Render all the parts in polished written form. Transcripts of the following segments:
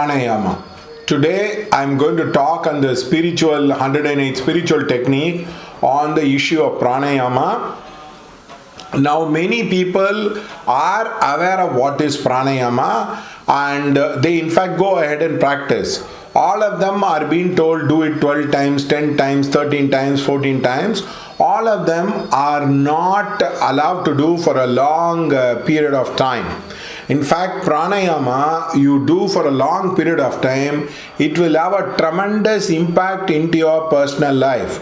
Pranayama. Today I'm going to talk on the 108 spiritual technique on the issue of Pranayama. Now many people are aware of what is Pranayama and they in fact go ahead and practice. All of them are being told do it 12 times, 10 times, 13 times, 14 times. All of them are not allowed to do for a long period of time. In fact, Pranayama you do for a long period of time, it will have a tremendous impact into your personal life.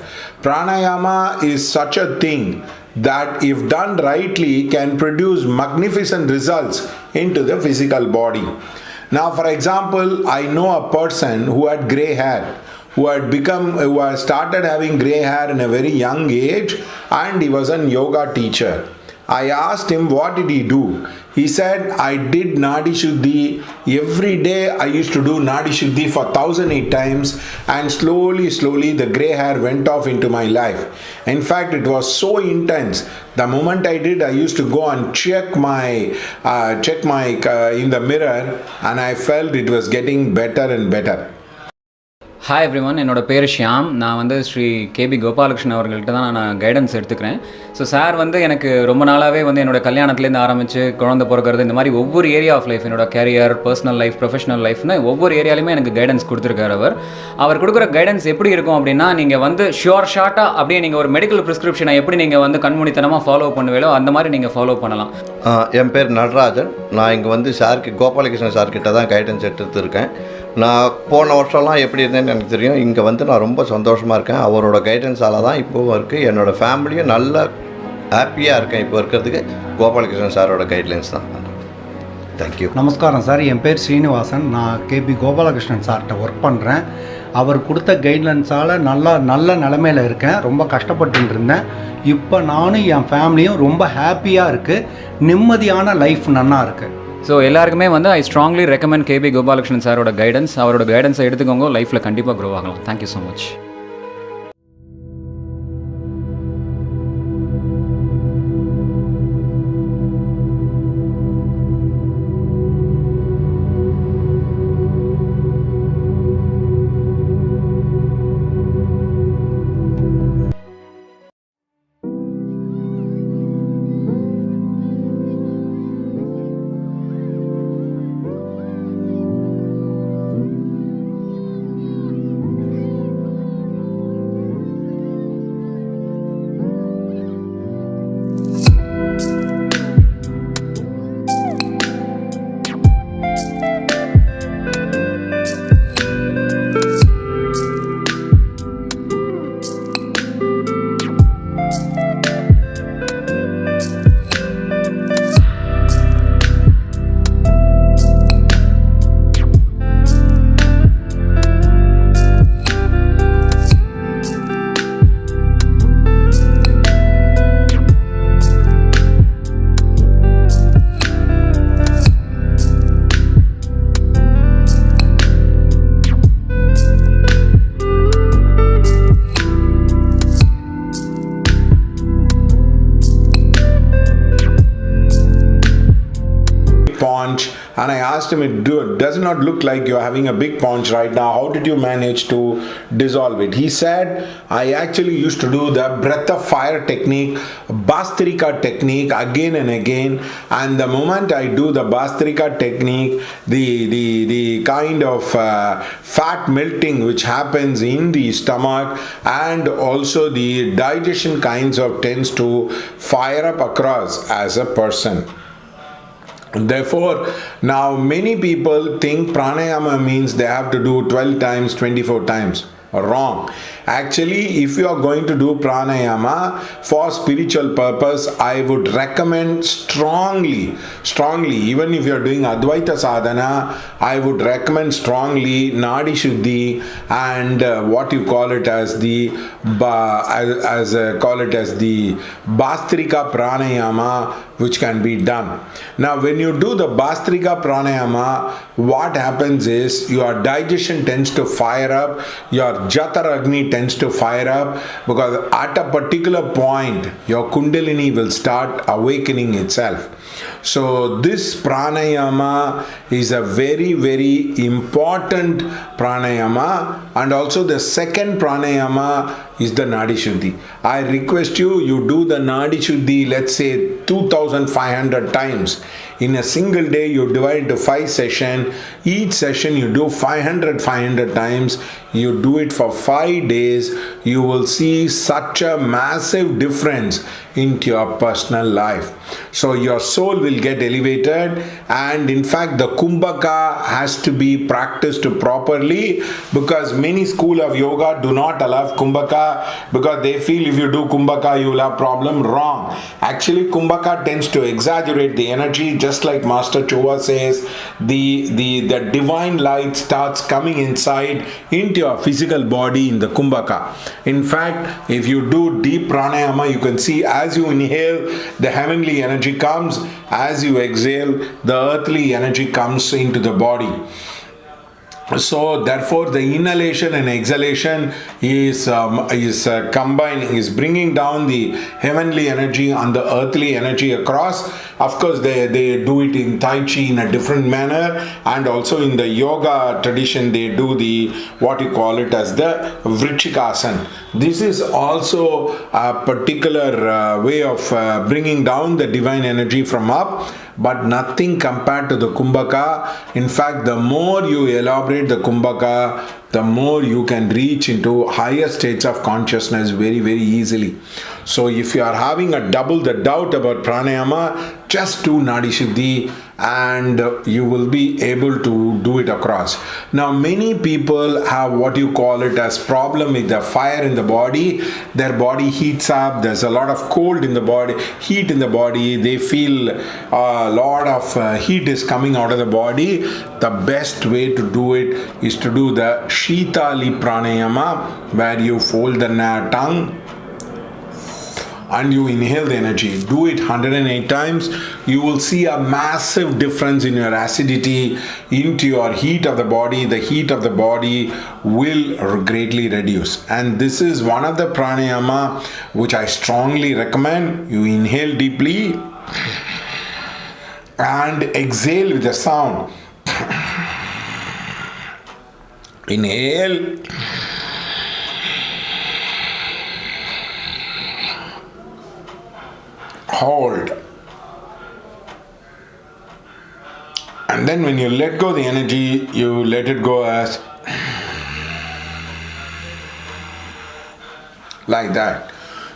Pranayama is such a thing that if done rightly can produce magnificent results into the physical body. Now for example, I know a person who had grey hair, who had started having grey hair in a very young age, and he was a yoga teacher. I asked him what did he do. He said, I did Nadi Shuddhi. Every day I used to do Nadi Shuddhi for 1008 times, and slowly the grey hair went off into my life. In fact, it was so intense. The moment I did, I used to go and check my in the mirror, and I felt it was getting better and better. Hi everyone, என்னோட பேர் ஷியாம். நான் வந்து Sri KP Gopalakrishnan அவர்கள்ட்ட தான் நான் guidance எடுத்துக்கிறேன். So sir வந்து எனக்கு ரொம்ப நாளாகவே வந்து என்னோட கல்யாணத்துலேருந்து ஆரம்பித்து குழந்தை பிறக்கிறது இந்த மாதிரி ஒவ்வொரு ஏரியா ஆஃப் லைஃப், என்னோட கேரியர், பர்சனல் லைஃப், ப்ரொஃபஷனல் லைஃப்னு ஒவ்வொரு ஏரியாலையுமே எனக்கு கைடன்ஸ் கொடுத்துருக்காரு. அவர் கொடுக்குற கைடன்ஸ் எப்படி இருக்கும் அப்படின்னா, நீங்கள் வந்து ஷார்ட்டாக அப்படியே நீங்கள் ஒரு மெடிக்கல் ப்ரிஸ்கிரிப்ஷனை எப்படி நீங்கள் வந்து கண்மூடித்தனமாக ஃபாலோ பண்ணுவீங்களோ அந்த மாதிரி நீங்கள் ஃபாலோ பண்ணலாம். என் பேர் நடராஜன். நான் இங்கே வந்து கோபாலகிருஷ்ணன் சார்கிட்ட தான் கைடன்ஸ் எடுத்துருக்கேன். நான் போன வருஷம்லாம் எப்படி இருந்தேன்னு எனக்கு தெரியும். இங்கே வந்து நான் ரொம்ப சந்தோஷமாக இருக்கேன். அவரோட கைடன்ஸால் தான் இப்போவும் இருக்குது. என்னோடய ஃபேமிலியும் நல்ல ஹாப்பியாக இருக்கேன். இப்போ இருக்கிறதுக்கு கோபாலகிருஷ்ணன் சாரோட கைட்லைன்ஸ் தான். தேங்க்யூ. நமஸ்காரம் சார். என் பேர் ஸ்ரீனிவாசன். நான் கேபி கோபாலகிருஷ்ணன் சார்கிட்ட ஒர்க் பண்ணுறேன். அவர் கொடுத்த கைட்லைன்ஸால் நல்ல நிலமையில் இருக்கேன். ரொம்ப கஷ்டப்பட்டு இருந்தேன். இப்போ நானும் என் ஃபேமிலியும் ரொம்ப ஹாப்பியாக இருக்குது. நிம்மதியான லைஃப் நல்லா இருக்குது. ஸோ எல்லாருக்குமே வந்து I strongly recommend KP Gopalakrishnan சாரோட கைடன்ஸ். அவரோட கைடன்ஸை எடுத்துக்கோங்க, லைஃப்பில் கண்டிப்பாக க்ரோ ஆகலாம். Thank you so much. Paunch, and I asked him, it does not look like you're having a big paunch right now. How did you manage to dissolve it? He said, I actually used to do the breath of fire technique, Bastrika technique again and again, and the moment I do the Bastrika technique, the kind of fat melting which happens in the stomach and also the digestion kinds of tends to fire up across as a person. Therefore, now many people think Pranayama means they have to do 12 times, 24 times. Wrong. Actually, if you are going to do Pranayama for spiritual purpose, I would recommend strongly, even if you are doing Advaita Sadhana, I would recommend strongly Nadi Shuddhi and what you call it as the Bastrika Pranayama, which can be done. Now, when you do the Bastrika Pranayama, what happens is your digestion tends to fire up, your Jataragni tends to fire up, because at a particular point your kundalini will start awakening itself. So this pranayama is a very, very important pranayama, and also the second pranayama is the nadi shuddhi. I request you do the nadi shuddhi, let's say 2500 times. In a single day you divide into 5 sessions. Each session you do 500 times. You do it for 5 days. You will see such a massive difference into your personal life. So your soul will get elevated, and in fact the kumbhaka has to be practiced properly, because many school of yoga do not allow kumbhaka because they feel if you do kumbhaka you will have problem. Wrong. Actually kumbhaka tends to exaggerate the energy, just like Master Chova says, the divine light starts coming inside into your physical body in the kumbhaka. In fact, if you do deep pranayama, you can see as you inhale, the heavenly energy comes. As you exhale, the earthly energy comes into the body. So therefore the inhalation and exhalation is combining, is bringing down the heavenly energy and the earthly energy across. Of course they do it in Tai Chi in a different manner, and also in the yoga tradition they do the what you call it as the Vrichikasana. This is also a particular way of bringing down the divine energy from up, but nothing compared to the kumbhaka. In fact, the more you elaborate the kumbhaka, the more you can reach into higher states of consciousness very, very easily. So if you are having a double the doubt about pranayama, just do nadi shuddhi and you will be able to do it across. Now many people have what you call it as problem with the fire in the body. Their body heats up, there's a lot of cold in the body, heat in the body, they feel a lot of heat is coming out of the body. The best way to do it is to do the Shitali pranayama, where you fold the tongue and you inhale the energy. Do it 108 times. You will see a massive difference in your acidity, into your heat of the body. The heat of the body will greatly reduce. And this is one of the pranayama which I strongly recommend. You inhale deeply and exhale with a sound. Inhale. Hold. And then when you let go the energy, you let it go as like that.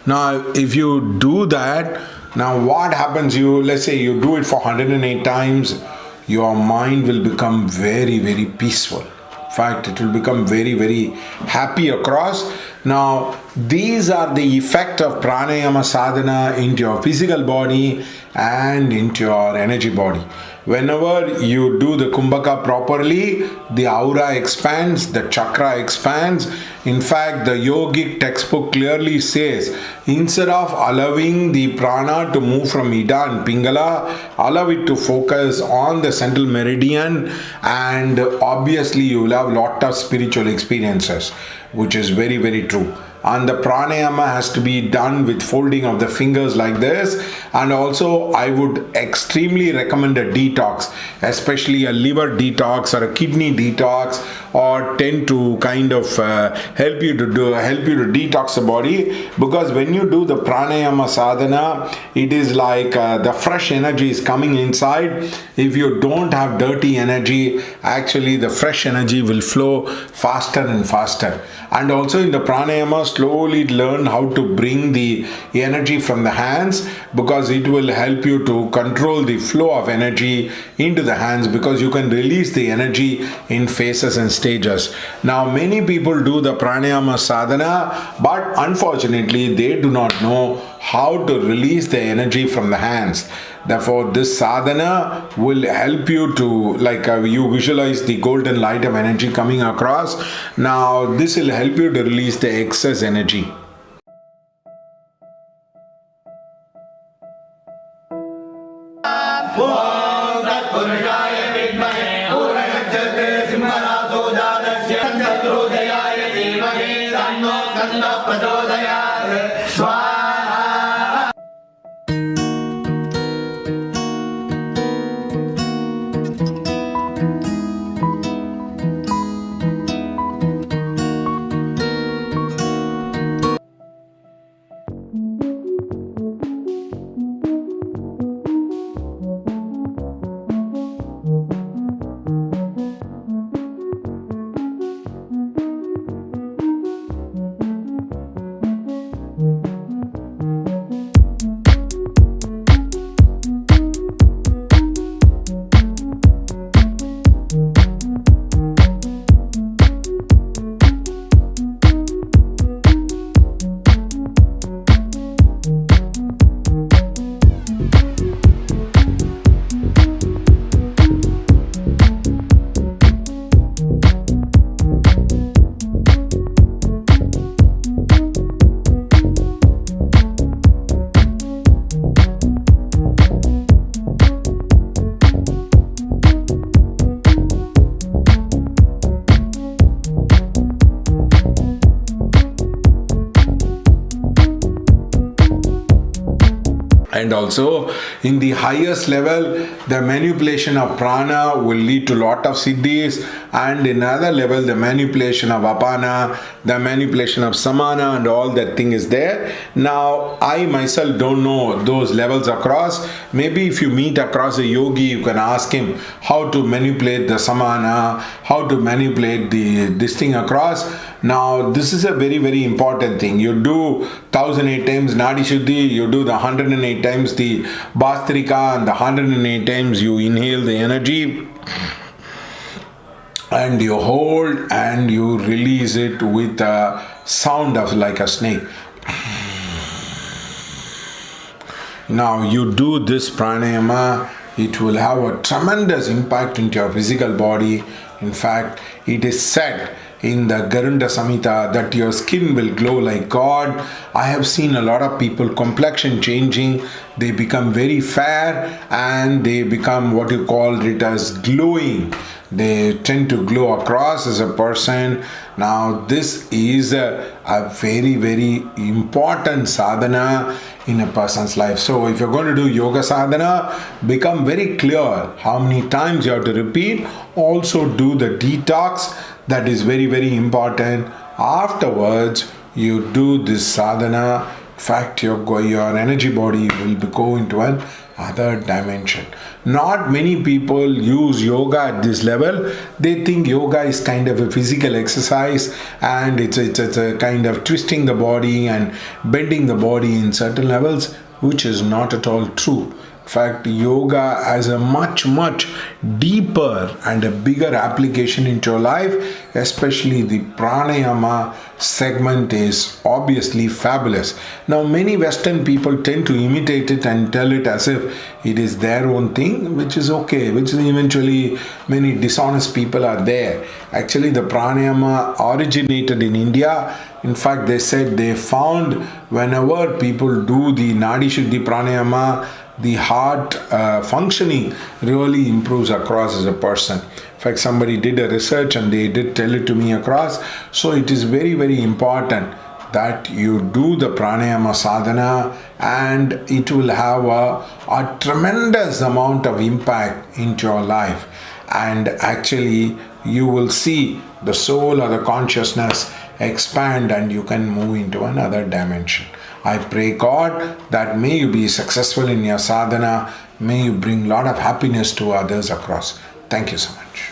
Now if you do that, now what happens, let's say you do it for 108 times, your mind will become very, very peaceful. In fact, it will become very, very happy across. Now, these are the effect of pranayama sadhana into your physical body and into your energy body. Whenever you do the kumbhaka properly, the aura expands, the chakra expands. In fact, the yogic textbook clearly says, instead of allowing the prana to move from Ida and Pingala, allow it to focus on the central meridian, and obviously you will have lot of spiritual experiences, which is very, very true. And the pranayama has to be done with folding of the fingers like this. And also I would extremely recommend a detox, especially a liver detox or a kidney detox, or tend to kind of help you to detox the body. Because when you do the pranayama sadhana, it is like the fresh energy is coming inside. If you don't have dirty energy, actually the fresh energy will flow faster and faster. And also in the pranayama, slowly learn how to bring the energy from the hands, because it will help you to control the flow of energy into the hands, because you can release the energy in phases and stages. Now many people do the pranayama sadhana, but unfortunately they do not know how to release the energy from the hands. Therefore, this sadhana will help you to, you visualize the golden light of energy coming across. Now, this will help you to release the excess energy. तन्नः प्रचोदयात् स्वाहा. And also in the highest level, the manipulation of prana will lead to lot of siddhis, and in another level, the manipulation of apana, the manipulation of samana, and all that thing is there. Now, I myself don't know those levels across. Maybe if you meet across a yogi, you can ask him how to manipulate the samana, how to manipulate this thing across. Now, this is a very, very important thing. You do 1008 times Nadi Shuddhi, you do the 108 times the Bhastrika, and the 108 times you inhale the energy, and you hold and you release it with a sound of like a snake. Now, you do this pranayama, it will have a tremendous impact into your physical body. In fact, it is said in the Garunda Samhita that your skin will glow like God. I have seen a lot of people complexion changing. They become very fair and they become what you call it as glowing. They tend to glow across as a person. Now this is a very, very important sadhana in a person's life. So if you're going to do yoga sadhana, become very clear how many times you have to repeat. Also do the detox. That is very, very important. Afterwards, you do this sadhana. In fact, your energy body will go into another dimension. Not many people use yoga at this level. They think yoga is kind of a physical exercise and it's a kind of twisting the body and bending the body in certain levels, which is not at all true. In fact, yoga has a much, much deeper and a bigger application into your life, especially the pranayama segment is obviously fabulous. Now, many Western people tend to imitate it and tell it as if it is their own thing, which is okay, which is eventually many dishonest people are there. Actually, the pranayama originated in India. In fact, they said they found whenever people do the Nadi Shuddhi pranayama, the heart functioning really improves across as a person. In fact, somebody did a research and they did tell it to me across. So it is very, very important that you do the pranayama sadhana and it will have a tremendous amount of impact into your life. And actually, you will see the soul or the consciousness expand and you can move into another dimension. I pray God that may you be successful in your sadhana, may you bring a lot of happiness to others across. Thank you so much.